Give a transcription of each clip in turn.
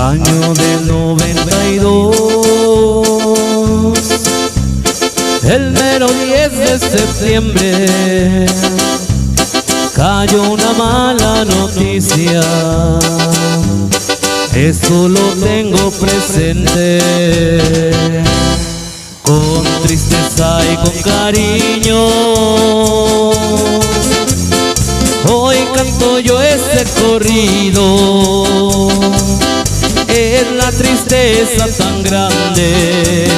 Año del 92, el mero 10 de septiembre, cayó una mala noticia. Eso lo tengo presente, con tristeza y con cariño. Hoy canto yo este corrido, es la tristeza tan grande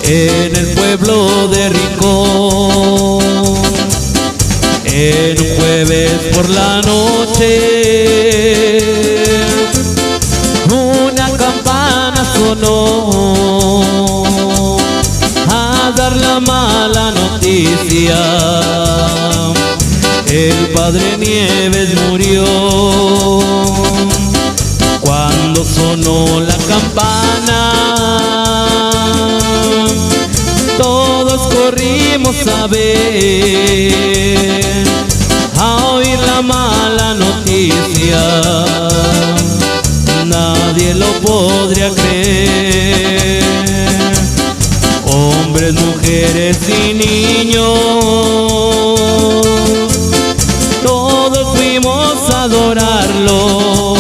en el pueblo de Rincón. En un jueves por la noche, una campana sonó a dar la mala noticia. El padre Nieves murió. Cuando sonó la campana, todos corrimos a ver, a oír la mala noticia. Nadie lo podría creer. Hombres, mujeres y niños, todos fuimos a adorarlo.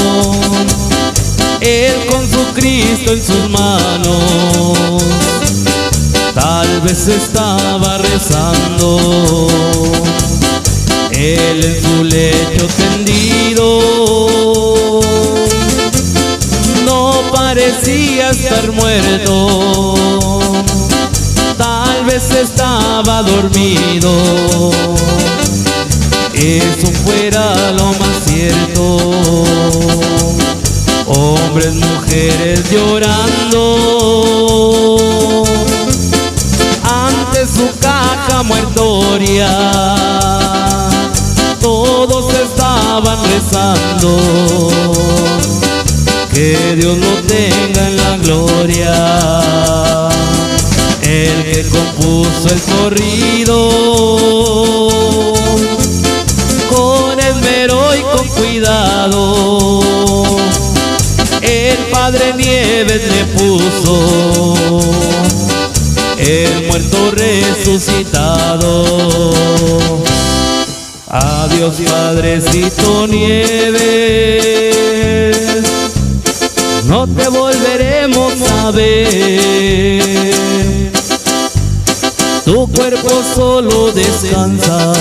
Él con su Cristo en sus manos, tal vez estaba rezando. Él en su lecho tendido, no parecía estar muerto, tal vez estaba dormido. Eso fuera lo más cierto. Hombres, mujeres llorando ante su caja muertoria, todos estaban rezando. Que Dios lo tenga en la gloria, el que compuso el corrido con esmero y con cuidado. El padre Nieves le puso el muerto resucitado. Adiós, padrecito Nieves, no te volveremos a ver. Tu cuerpo solo descansa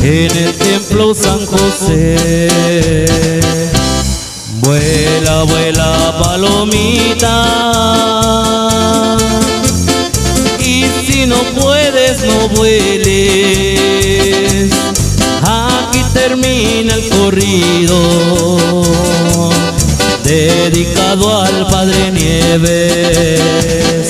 en el templo San José. Vuela, vuela, palomita, y si no puedes, no vueles. Aquí termina el corrido dedicado al padre Nieves.